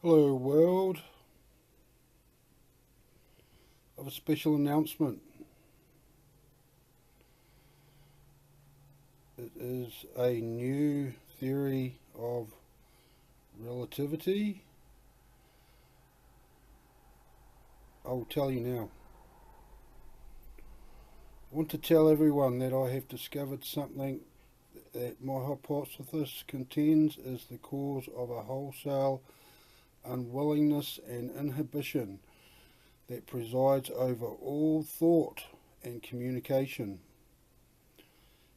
Hello world, I have a special announcement. It is a new theory of relativity. I'll tell you now. I want to tell everyone that I have discovered something that my hypothesis contends is the cause of a wholesale unwillingness and inhibition that presides over all thought and communication.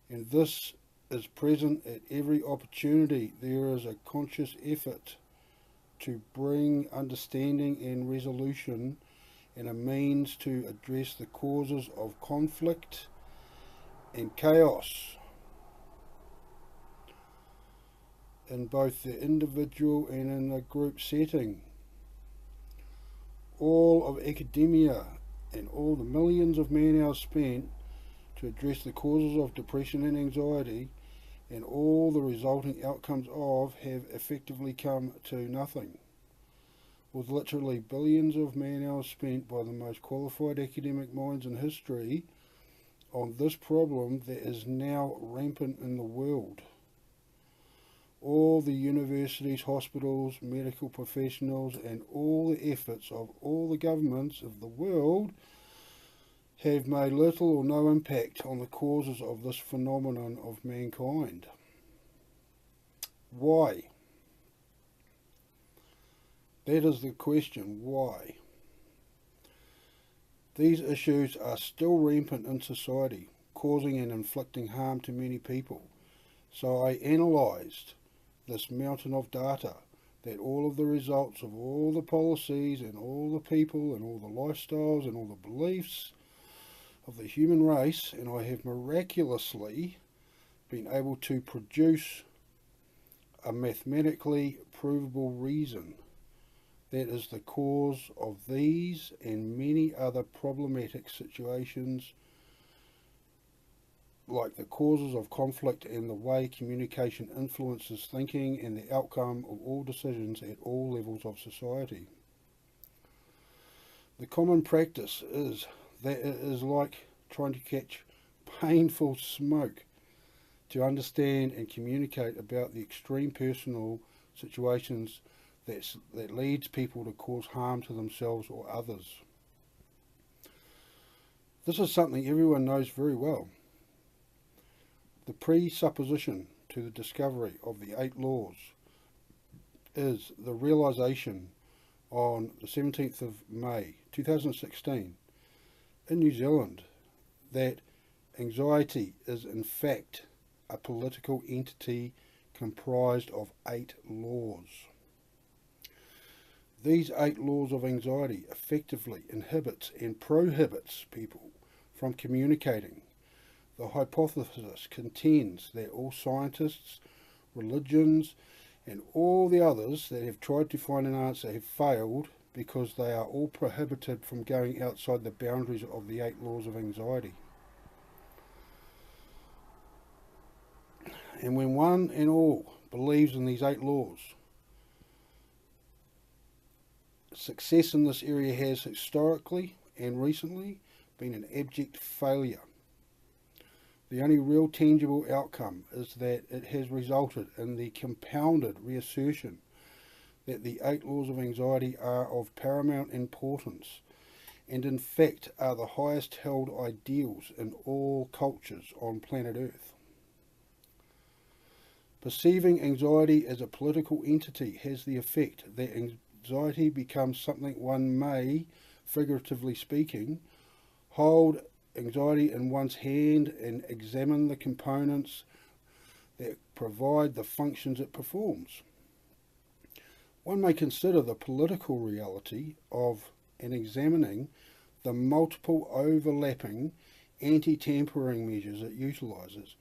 And this is present at every opportunity. There is a conscious effort to bring understanding and resolution and a means to address the causes of conflict and chaos in both the individual and in a group setting. All of academia and all the millions of man hours spent to address the causes of depression and anxiety and all the resulting outcomes of have effectively come to nothing, with literally billions of man hours spent by the most qualified academic minds in history on this problem that is now rampant in the world. All the universities, hospitals, medical professionals, and all the efforts of all the governments of the world have made little or no impact on the causes of this phenomenon of mankind. Why? That is the question. Why? These issues are still rampant in society, causing and inflicting harm to many people. So I analysed this mountain of data, that all of the results of all the policies and all the people and all the lifestyles and all the beliefs of the human race, and I have miraculously been able to produce a mathematically provable reason that is the cause of these and many other problematic situations, like the causes of conflict and the way communication influences thinking and the outcome of all decisions at all levels of society. The common practice is that it is like trying to catch painful smoke to understand and communicate about the extreme personal situations that leads people to cause harm to themselves or others. This is something everyone knows very well. The presupposition to the discovery of the 8 laws is the realisation on the 17th of May 2016 in New Zealand that anxiety is in fact a political entity comprised of 8 laws. These 8 laws of anxiety effectively inhibits and prohibits people from communicating. The hypothesis contends that all scientists, religions, and all the others that have tried to find an answer have failed because they are all prohibited from going outside the boundaries of the 8 laws of anxiety. And when one and all believes in these 8 laws, success in this area has historically and recently been an abject failure. The only real tangible outcome is that it has resulted in the compounded reassertion that the 8 laws of anxiety are of paramount importance and in fact are the highest held ideals in all cultures on planet Earth. Perceiving anxiety as a political entity has the effect that anxiety becomes something one may, figuratively speaking, hold anxiety in one's hand and examine the components that provide the functions it performs. One may consider the political reality of and examining the multiple overlapping anti-tampering measures it utilises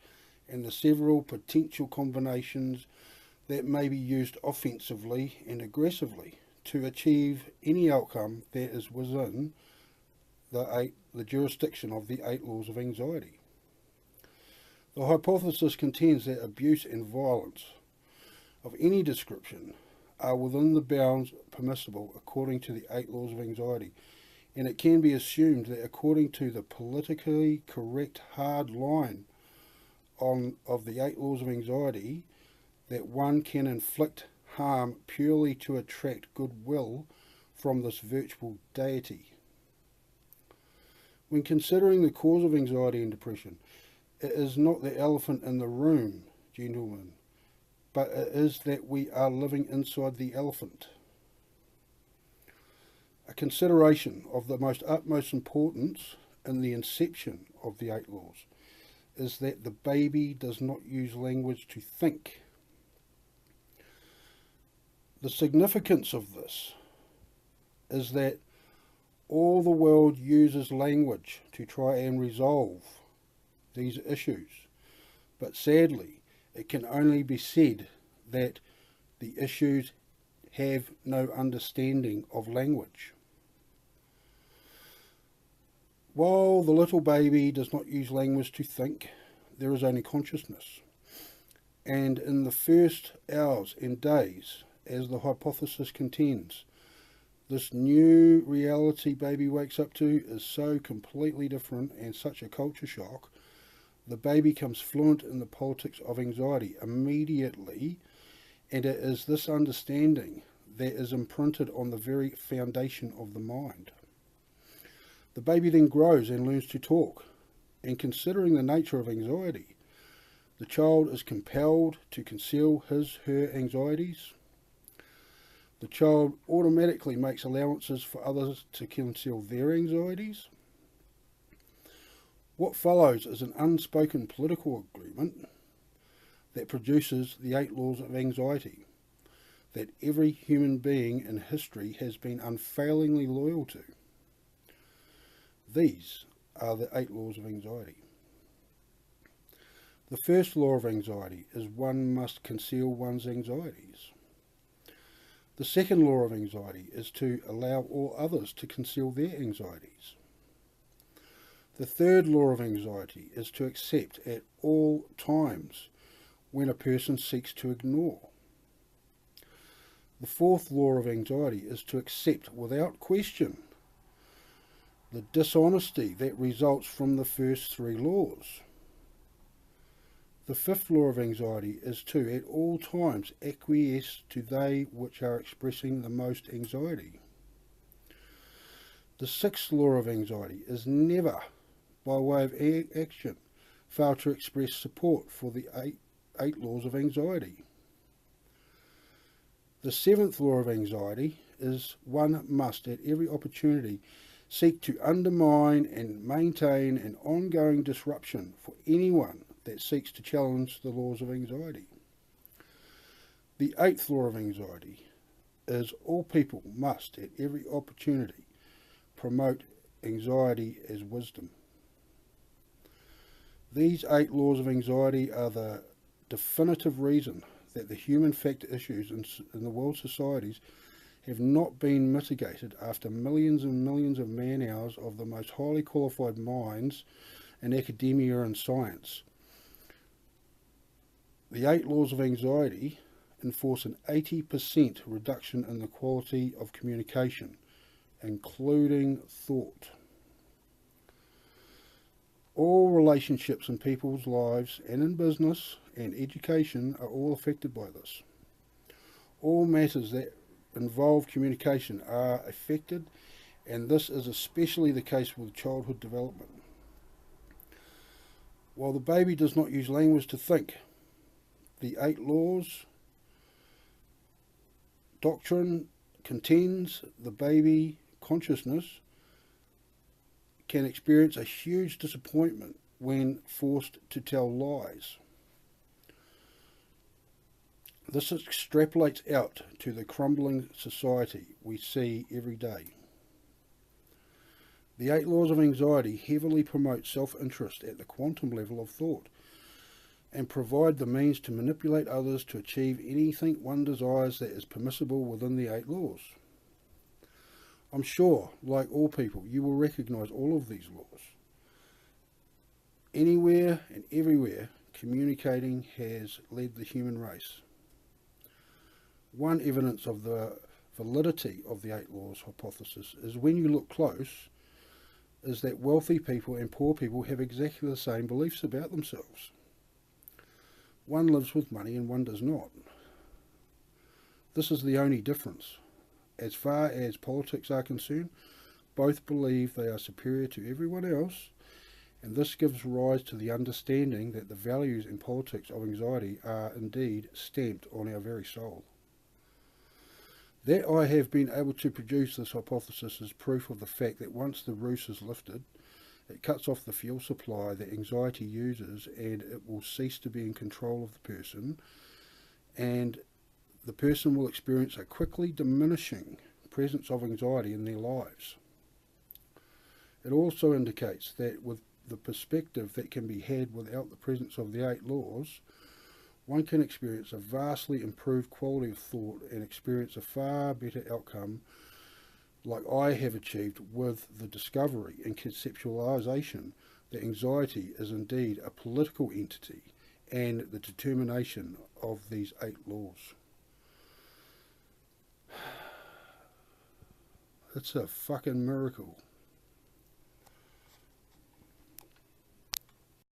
and the several potential combinations that may be used offensively and aggressively to achieve any outcome that is within the jurisdiction of the 8 laws of anxiety. The hypothesis contends that abuse and violence of any description are within the bounds permissible according to the 8 laws of anxiety, and it can be assumed that according to the politically correct hard line of the 8 laws of anxiety, that one can inflict harm purely to attract goodwill from this virtual deity. When considering the cause of anxiety and depression, it is not the elephant in the room, gentlemen, but it is that we are living inside the elephant. A consideration of the most utmost importance in the inception of the 8 laws is that the baby does not use language to think. The significance of this is that all the world uses language to try and resolve these issues, but sadly it can only be said that the issues have no understanding of language. While the little baby does not use language to think, there is only consciousness, and in the first hours and days, as the hypothesis contends, this new reality baby wakes up to is so completely different and such a culture shock, the baby becomes fluent in the politics of anxiety immediately, and it is this understanding that is imprinted on the very foundation of the mind. The baby then grows and learns to talk, and considering the nature of anxiety, the child is compelled to conceal her anxieties. The child automatically makes allowances for others to conceal their anxieties. What follows is an unspoken political agreement that produces the 8 laws of anxiety that every human being in history has been unfailingly loyal to. These are the 8 laws of anxiety. The first law of anxiety is one must conceal one's anxieties. The second law of anxiety is to allow all others to conceal their anxieties. The third law of anxiety is to accept at all times when a person seeks to ignore. The fourth law of anxiety is to accept without question the dishonesty that results from the first 3 laws. The fifth law of anxiety is to, at all times, acquiesce to they which are expressing the most anxiety. The sixth law of anxiety is never, by way of action, fail to express support for the eight laws of anxiety. The seventh law of anxiety is one must, at every opportunity, seek to undermine and maintain an ongoing disruption for anyone that seeks to challenge the laws of anxiety. The eighth law of anxiety is all people must, at every opportunity, promote anxiety as wisdom. These 8 laws of anxiety are the definitive reason that the human factor issues in the world societies have not been mitigated after millions and millions of man-hours of the most highly qualified minds in academia and science. The 8 laws of anxiety enforce an 80% reduction in the quality of communication, including thought. All relationships in people's lives and in business and education are all affected by this. All matters that involve communication are affected, and this is especially the case with childhood development. While the baby does not use language to think, the 8 laws doctrine contends the baby consciousness can experience a huge disappointment when forced to tell lies. This extrapolates out to the crumbling society we see every day. The 8 laws of anxiety heavily promote self-interest at the quantum level of thought and provide the means to manipulate others to achieve anything one desires that is permissible within the 8 laws. I'm sure, like all people, you will recognize all of these laws. Anywhere and everywhere, communicating has led the human race. One evidence of the validity of the 8 laws hypothesis is when you look close, is that wealthy people and poor people have exactly the same beliefs about themselves. One lives with money and one does not. This is the only difference. As far as politics are concerned, both believe they are superior to everyone else, and this gives rise to the understanding that the values and politics of anxiety are indeed stamped on our very soul. That I have been able to produce this hypothesis is proof of the fact that once the roof is lifted, it cuts off the fuel supply that anxiety uses, and it will cease to be in control of the person, and the person will experience a quickly diminishing presence of anxiety in their lives. It also indicates that with the perspective that can be had without the presence of the 8 laws, one can experience a vastly improved quality of thought and experience a far better outcome, like I have achieved with the discovery and conceptualization that anxiety is indeed a political entity and the determination of these 8 laws. It's a fucking miracle.